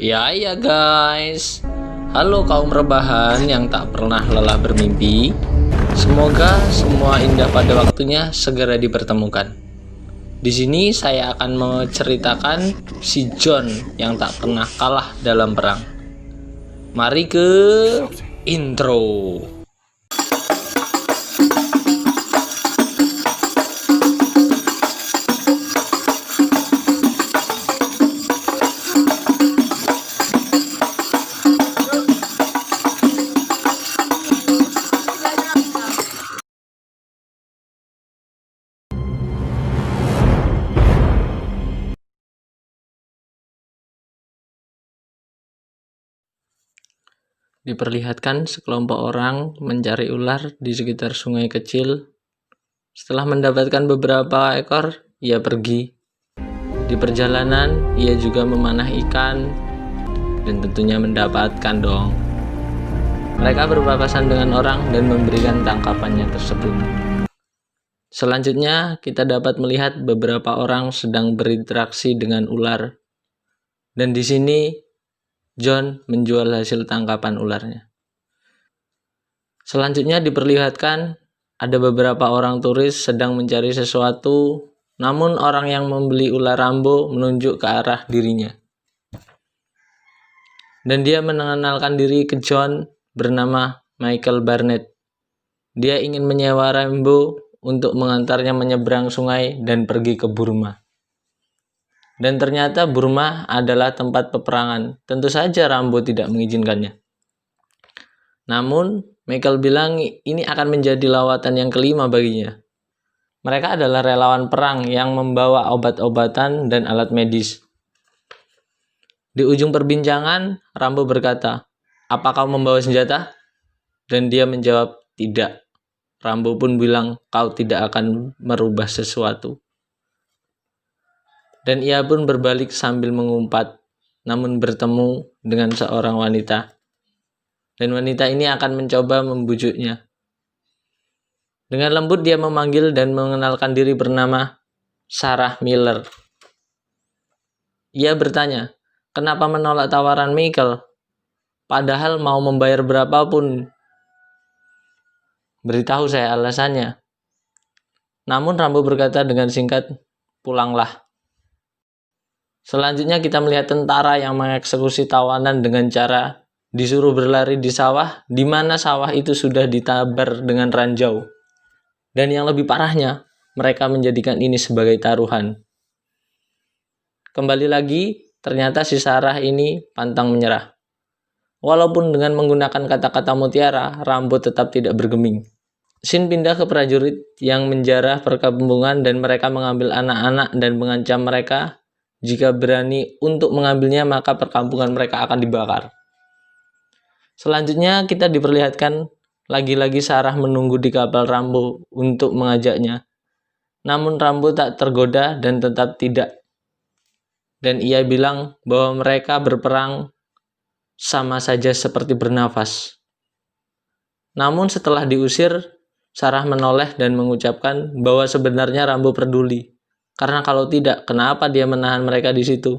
Ya guys, halo kaum rebahan yang tak pernah lelah bermimpi. Semoga semua indah pada waktunya segera dipertemukan. Di sini saya akan menceritakan si John yang tak pernah kalah dalam perang. Mari ke intro. Diperlihatkan sekelompok orang mencari ular di sekitar sungai kecil. Setelah mendapatkan beberapa ekor, ia pergi. Di perjalanan, ia juga memanah ikan dan tentunya mendapatkan dong. Mereka berpapasan dengan orang dan memberikan tangkapannya tersebut. Selanjutnya, kita dapat melihat beberapa orang sedang berinteraksi dengan ular. Dan di sini John menjual hasil tangkapan ularnya. Selanjutnya diperlihatkan ada beberapa orang turis sedang mencari sesuatu, namun orang yang membeli ular Rambo menunjuk ke arah dirinya. Dan dia mengenalkan diri ke John bernama Michael Barnett. Dia ingin menyewa Rambo untuk mengantarnya menyeberang sungai dan pergi ke Burma. Dan ternyata Burma adalah tempat peperangan. Tentu saja Rambo tidak mengizinkannya. Namun, Michael bilang ini akan menjadi lawatan yang kelima baginya. Mereka adalah relawan perang yang membawa obat-obatan dan alat medis. Di ujung perbincangan, Rambo berkata, "Apa kau membawa senjata?" Dan dia menjawab, "Tidak." Rambo pun bilang, "Kau tidak akan merubah sesuatu." Dan ia pun berbalik sambil mengumpat, namun bertemu dengan seorang wanita. Dan wanita ini akan mencoba membujuknya. Dengan lembut dia memanggil dan mengenalkan diri bernama Sarah Miller. Ia bertanya, "Kenapa menolak tawaran Michael? Padahal mau membayar berapapun. Beritahu saya alasannya." Namun Rambo berkata dengan singkat, "Pulanglah." Selanjutnya kita melihat tentara yang mengeksekusi tawanan dengan cara disuruh berlari di sawah, di mana sawah itu sudah ditabar dengan ranjau. Dan yang lebih parahnya, mereka menjadikan ini sebagai taruhan. Kembali lagi, ternyata si Sarah ini pantang menyerah. Walaupun dengan menggunakan kata-kata mutiara, Rambo tetap tidak bergeming. Scene pindah ke prajurit yang menjarah perkampungan dan mereka mengambil anak-anak dan mengancam mereka. Jika berani untuk mengambilnya, maka perkampungan mereka akan dibakar. Selanjutnya kita diperlihatkan lagi-lagi Sarah menunggu di kapal Rambo untuk mengajaknya. Namun Rambo tak tergoda dan tetap tidak. Dan ia bilang bahwa mereka berperang sama saja seperti bernafas. Namun setelah diusir, Sarah menoleh dan mengucapkan bahwa sebenarnya Rambo peduli. Karena kalau tidak, kenapa dia menahan mereka di situ?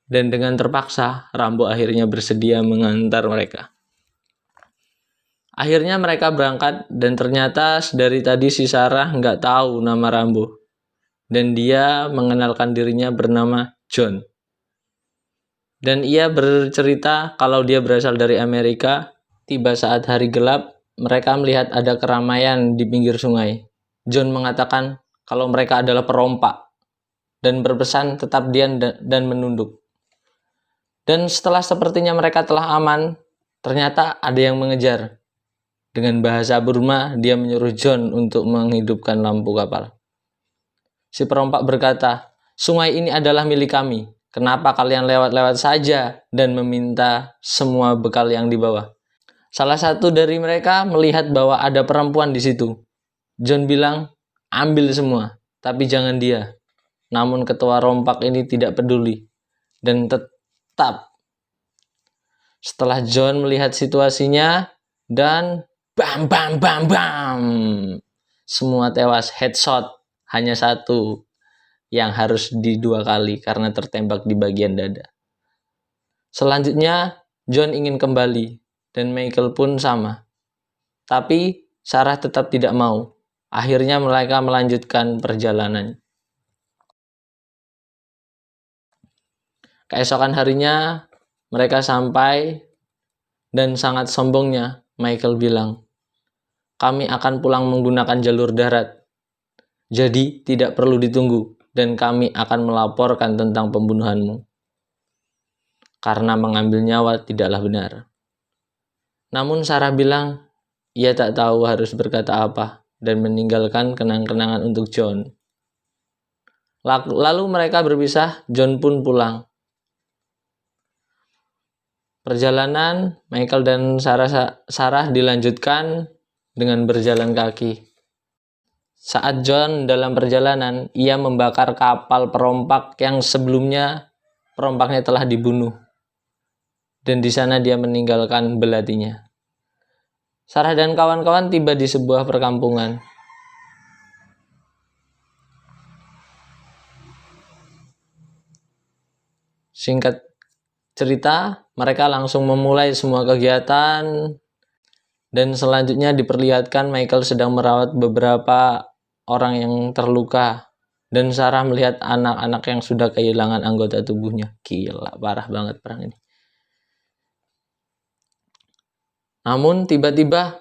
Dan dengan terpaksa, Rambo akhirnya bersedia mengantar mereka. Akhirnya mereka berangkat dan ternyata dari tadi si Sarah nggak tahu nama Rambo. Dan dia mengenalkan dirinya bernama John. Dan ia bercerita kalau dia berasal dari Amerika. Tiba saat hari gelap, mereka melihat ada keramaian di pinggir sungai. John mengatakan kalau mereka adalah perompak dan berpesan tetap diam dan menunduk. Dan setelah sepertinya mereka telah aman, ternyata ada yang mengejar. Dengan bahasa Burma, dia menyuruh John untuk menghidupkan lampu kapal. Si perompak berkata, "Sungai ini adalah milik kami. Kenapa kalian lewat-lewat saja dan meminta semua bekal yang dibawa?" Salah satu dari mereka melihat bahwa ada perempuan di situ. John bilang, "Ambil semua, tapi jangan dia." Namun ketua rompak ini tidak peduli dan tetap. Setelah John melihat situasinya dan bam bam bam bam, semua tewas headshot, hanya satu yang harus di 2 kali karena tertembak di bagian dada. Selanjutnya, John ingin kembali, dan Michael pun sama. Tapi Sarah tetap tidak mau. Akhirnya mereka melanjutkan perjalanan. Keesokan harinya, mereka sampai, dan sangat sombongnya Michael bilang, "Kami akan pulang menggunakan jalur darat. Jadi tidak perlu ditunggu, dan kami akan melaporkan tentang pembunuhanmu. Karena mengambil nyawa tidaklah benar." Namun Sarah bilang, ia tak tahu harus berkata apa, dan meninggalkan kenang-kenangan untuk John. Lalu mereka berpisah, John pun pulang. Perjalanan Michael dan Sarah dilanjutkan dengan berjalan kaki. Saat John dalam perjalanan, ia membakar kapal perompak yang sebelumnya perompaknya telah dibunuh. Dan di sana dia meninggalkan belatinya. Sarah dan kawan-kawan tiba di sebuah perkampungan. Singkat cerita, mereka langsung memulai semua kegiatan, dan selanjutnya diperlihatkan Michael sedang merawat beberapa orang yang terluka, dan Sarah melihat anak-anak yang sudah kehilangan anggota tubuhnya. Gila, parah banget perang ini. Namun tiba-tiba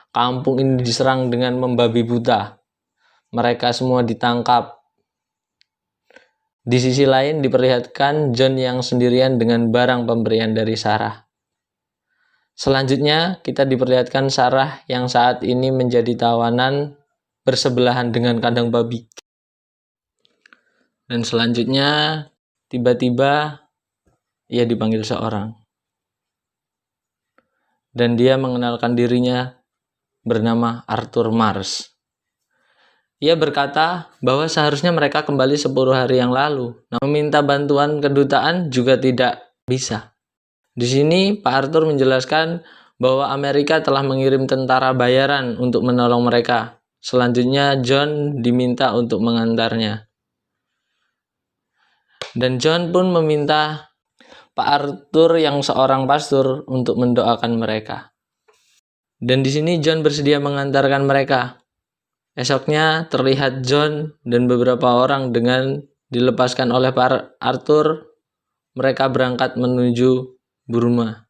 kampung ini diserang dengan membabi buta. Mereka semua ditangkap. Di sisi lain diperlihatkan John yang sendirian dengan barang pemberian dari Sarah. Selanjutnya kita diperlihatkan Sarah yang saat ini menjadi tawanan bersebelahan dengan kandang babi. Dan selanjutnya tiba-tiba ia dipanggil seorang. Dan dia mengenalkan dirinya bernama Arthur Mars. Ia berkata bahwa seharusnya mereka kembali 10 hari yang lalu. Nah, meminta bantuan kedutaan juga tidak bisa. Di sini Pak Arthur menjelaskan bahwa Amerika telah mengirim tentara bayaran untuk menolong mereka. Selanjutnya John diminta untuk mengantarnya. Dan John pun meminta Pak Arthur yang seorang pastor untuk mendoakan mereka. Dan di sini John bersedia mengantarkan mereka. Esoknya terlihat John dan beberapa orang dengan dilepaskan oleh Pak Arthur. Mereka berangkat menuju Burma.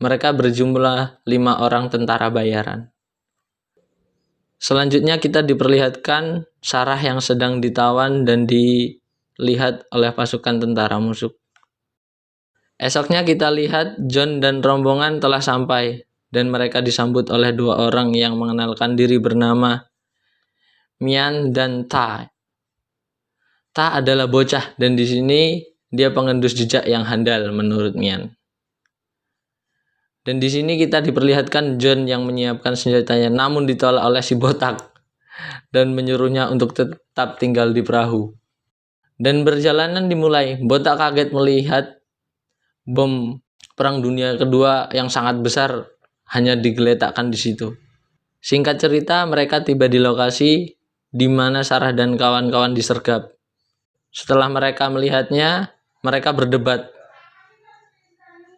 Mereka berjumlah 5 orang tentara bayaran. Selanjutnya kita diperlihatkan Sarah yang sedang ditawan dan dilihat oleh pasukan tentara musuh. Esoknya kita lihat John dan rombongan telah sampai, dan mereka disambut oleh 2 orang yang mengenalkan diri bernama Mian dan Ta. Ta adalah bocah, dan di sini dia pengendus jejak yang handal menurut Mian. Dan di sini kita diperlihatkan John yang menyiapkan senjatanya, namun ditolak oleh si botak dan menyuruhnya untuk tetap tinggal di perahu. Dan perjalanan dimulai. Botak kaget melihat bom Perang Dunia Kedua yang sangat besar hanya digeletakkan di situ. Singkat cerita, mereka tiba di lokasi di mana Sarah dan kawan-kawan disergap. Setelah mereka melihatnya, mereka berdebat.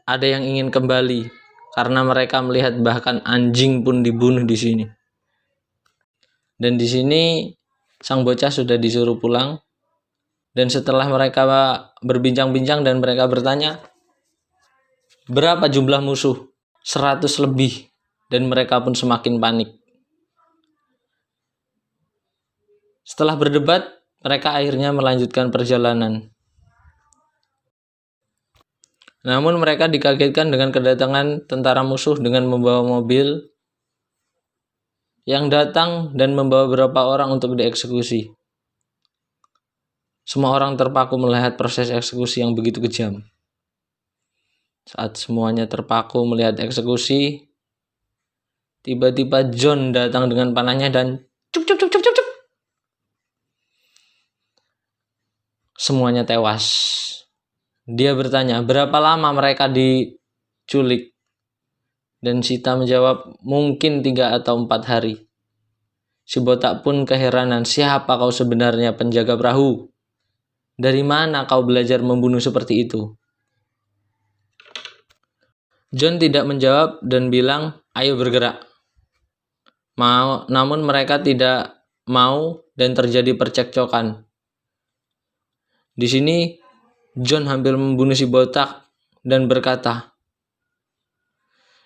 Ada yang ingin kembali karena mereka melihat bahkan anjing pun dibunuh di sini. Dan di sini sang bocah sudah disuruh pulang. Dan setelah mereka berbincang-bincang dan mereka bertanya, berapa jumlah musuh? 100 lebih. Dan mereka pun semakin panik. Setelah berdebat, mereka akhirnya melanjutkan perjalanan. Namun mereka dikagetkan dengan kedatangan tentara musuh dengan membawa mobil yang datang dan membawa beberapa orang untuk dieksekusi. Semua orang terpaku melihat proses eksekusi yang begitu kejam. Saat semuanya terpaku melihat eksekusi, tiba-tiba John datang dengan panahnya dan cuk. Semuanya tewas. Dia bertanya, berapa lama mereka diculik? Dan Sita menjawab, mungkin 3 atau 4 hari. Si botak pun keheranan, siapa kau sebenarnya penjaga perahu? Dari mana kau belajar membunuh seperti itu? John tidak menjawab dan bilang, ayo bergerak. Namun mereka tidak mau dan terjadi percekcokan. Di sini John hampir membunuh si botak dan berkata,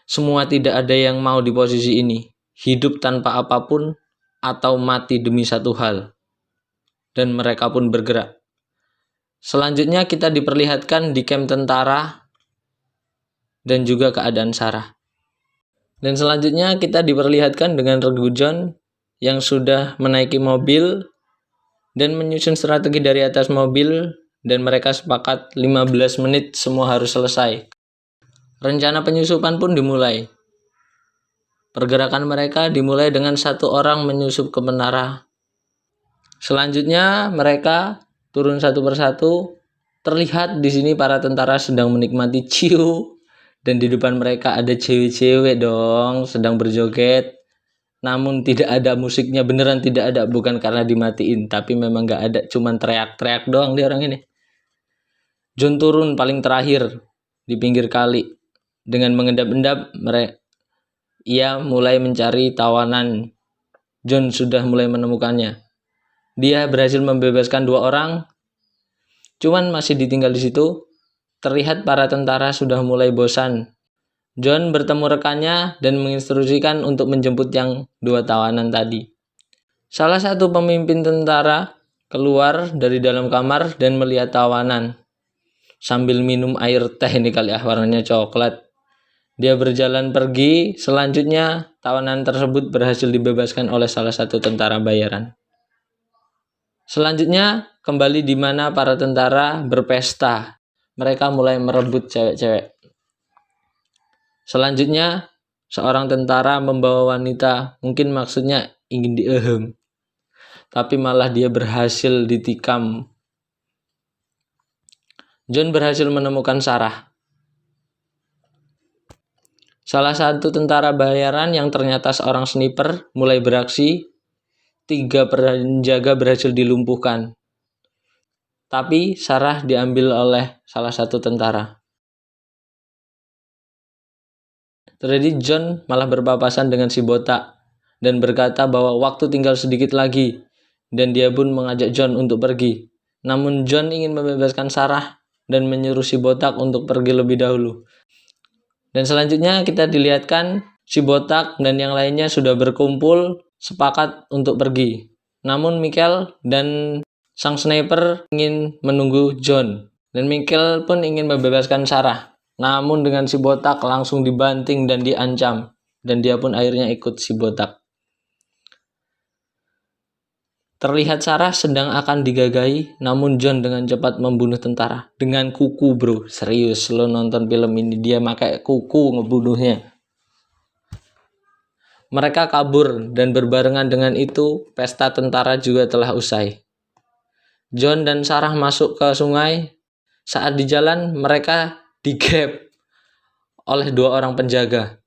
semua tidak ada yang mau di posisi ini, hidup tanpa apapun atau mati demi satu hal. Dan mereka pun bergerak. Selanjutnya kita diperlihatkan di camp tentara dan juga keadaan Sarah. Dan selanjutnya kita diperlihatkan dengan regu John yang sudah menaiki mobil dan menyusun strategi dari atas mobil, dan mereka sepakat 15 menit semua harus selesai. Rencana penyusupan pun dimulai. Pergerakan mereka dimulai dengan satu orang menyusup ke menara. Selanjutnya mereka turun satu persatu. Terlihat di sini para tentara sedang menikmati ciu, dan di depan mereka ada cewek-cewek dong sedang berjoget. Namun tidak ada musiknya, beneran tidak ada, bukan karena dimatiin, tapi memang gak ada, cuman teriak-teriak doang dia orang ini. John turun paling terakhir di pinggir kali. Dengan mengendap-endap, ia mulai mencari tawanan. John sudah mulai menemukannya. Dia berhasil membebaskan 2 orang, cuman masih ditinggal di situ. Terlihat para tentara sudah mulai bosan. John bertemu rekannya dan menginstruksikan untuk menjemput yang 2 tawanan tadi. Salah satu pemimpin tentara keluar dari dalam kamar dan melihat tawanan sambil minum air teh, ini kali warnanya coklat. Dia berjalan pergi. Selanjutnya tawanan tersebut berhasil dibebaskan oleh salah satu tentara bayaran. Selanjutnya kembali di mana para tentara berpesta. Mereka mulai merebut cewek-cewek. Selanjutnya, seorang tentara membawa wanita, mungkin maksudnya ingin diehem, tapi malah dia berhasil ditikam. John berhasil menemukan Sarah. Salah satu tentara bayaran yang ternyata seorang sniper mulai beraksi. 3 penjaga berhasil dilumpuhkan. Tapi Sarah diambil oleh salah satu tentara. Jadi John malah berpapasan dengan si botak dan berkata bahwa waktu tinggal sedikit lagi, dan dia pun mengajak John untuk pergi. Namun John ingin membebaskan Sarah dan menyuruh si botak untuk pergi lebih dahulu. Dan selanjutnya kita dilihatkan si botak dan yang lainnya sudah berkumpul sepakat untuk pergi. Namun Michael dan sang sniper ingin menunggu John, dan Michael pun ingin membebaskan Sarah. Namun dengan si botak langsung dibanting dan diancam, dan dia pun akhirnya ikut si botak. Terlihat Sarah sedang akan digagahi, namun John dengan cepat membunuh tentara dengan kuku, bro. Serius, lo nonton film ini, dia pakai kuku ngebunuhnya. Mereka kabur dan berbarengan dengan itu pesta tentara juga telah usai. John dan Sarah masuk ke sungai. Saat di jalan mereka digep oleh 2 orang penjaga.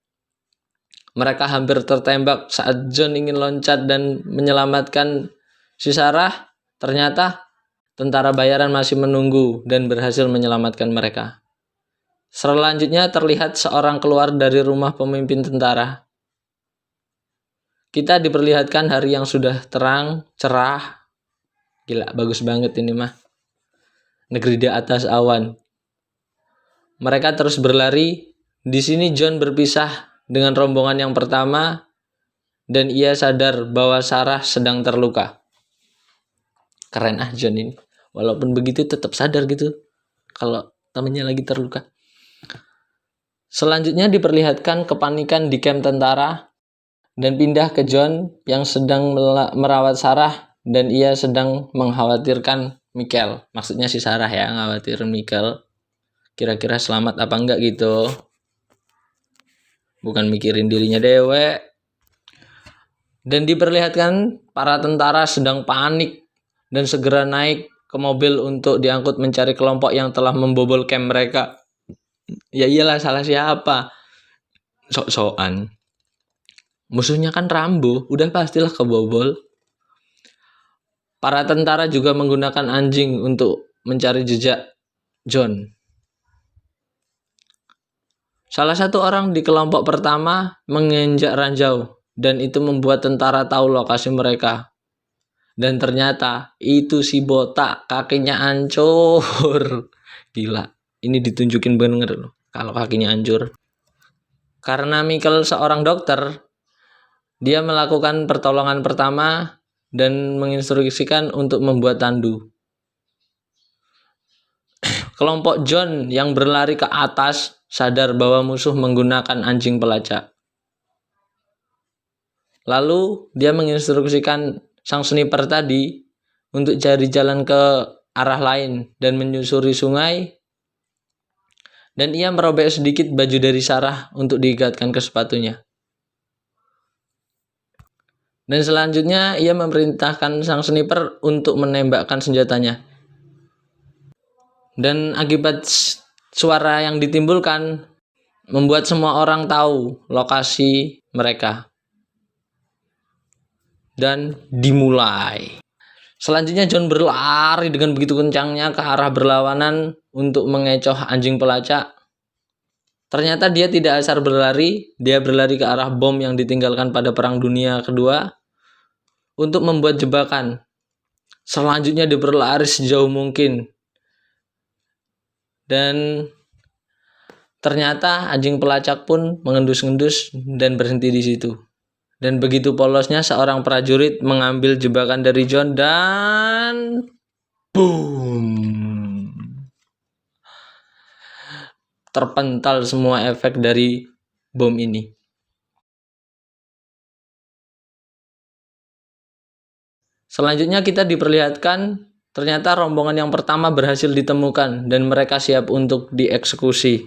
Mereka hampir tertembak saat John ingin loncat dan menyelamatkan si Sarah. Ternyata tentara bayaran masih menunggu dan berhasil menyelamatkan mereka. Selanjutnya terlihat seorang keluar dari rumah pemimpin tentara. Kita diperlihatkan hari yang sudah terang, cerah. Gila, bagus banget ini mah. Negeri di atas awan. Mereka terus berlari. Di sini John berpisah dengan rombongan yang pertama dan ia sadar bahwa Sarah sedang terluka. Keren John ini. Walaupun begitu tetap sadar gitu kalau temannya lagi terluka. Selanjutnya diperlihatkan kepanikan di camp tentara dan pindah ke John yang sedang merawat Sarah dan ia sedang mengkhawatirkan Michael. Maksudnya si Sarah ya, ngawatirin Michael. Kira-kira selamat apa enggak gitu. Bukan mikirin dirinya dewe. Dan diperlihatkan para tentara sedang panik dan segera naik ke mobil untuk diangkut mencari kelompok yang telah membobol camp mereka. Ya iyalah, salah siapa? Sok-sokan. Musuhnya kan Rambo, udah pastilah kebobol. Para tentara juga menggunakan anjing untuk mencari jejak John. Salah satu orang di kelompok pertama menginjak ranjau, dan itu membuat tentara tahu lokasi mereka. Dan ternyata itu si botak, kakinya hancur. Gila, ini ditunjukin bener loh kalau kakinya hancur. Karena Michael seorang dokter, dia melakukan pertolongan pertama dan menginstruksikan untuk membuat tandu. Kelompok John yang berlari ke atas sadar bahwa musuh menggunakan anjing pelacak. Lalu dia menginstruksikan sang sniper tadi untuk cari jalan ke arah lain dan menyusuri sungai. Dan ia merobek sedikit baju dari Sarah untuk diikatkan ke sepatunya. Dan selanjutnya ia memerintahkan sang sniper untuk menembakkan senjatanya. Dan akibat suara yang ditimbulkan membuat semua orang tahu lokasi mereka. Dan dimulai. Selanjutnya John berlari dengan begitu kencangnya ke arah berlawanan untuk mengecoh anjing pelacak. Ternyata dia tidak asal berlari, dia berlari ke arah bom yang ditinggalkan pada Perang Dunia Kedua untuk membuat jebakan. Selanjutnya dia berlari sejauh mungkin. Dan ternyata anjing pelacak pun mengendus-endus dan berhenti di situ. Dan begitu polosnya seorang prajurit mengambil jebakan dari John dan boom. Terpental semua efek dari bom ini. Selanjutnya kita diperlihatkan ternyata rombongan yang pertama berhasil ditemukan dan mereka siap untuk dieksekusi.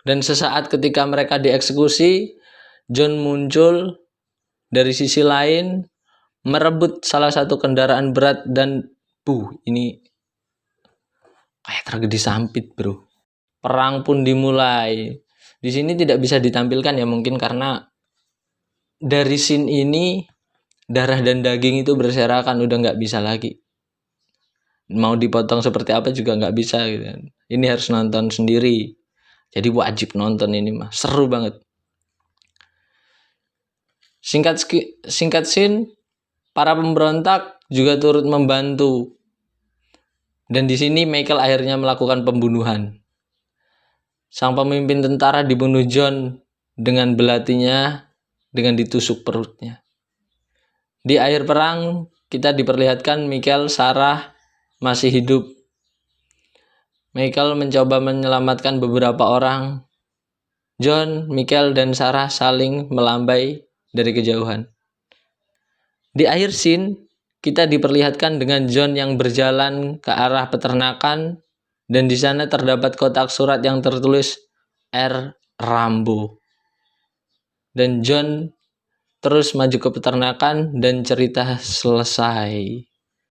Dan sesaat ketika mereka dieksekusi, John muncul dari sisi lain, merebut salah satu kendaraan berat dan ini kayak tragedi Sampit, bro. Perang pun dimulai. Di sini tidak bisa ditampilkan ya, mungkin karena dari scene ini darah dan daging itu berserakan, udah nggak bisa lagi. Mau dipotong seperti apa juga nggak bisa gitu. Ini harus nonton sendiri. Jadi wajib nonton ini mah, seru banget. Singkat scene, para pemberontak juga turut membantu. Dan di sini Michael akhirnya melakukan pembunuhan. Sang pemimpin tentara dibunuh John dengan belatinya dengan ditusuk perutnya. Di akhir perang, kita diperlihatkan Michael, Sarah masih hidup. Michael mencoba menyelamatkan beberapa orang. John, Michael, dan Sarah saling melambai dari kejauhan. Di akhir scene, kita diperlihatkan dengan John yang berjalan ke arah peternakan, dan di sana terdapat kotak surat yang tertulis R. Rambo. Dan John terus maju ke peternakan dan cerita selesai.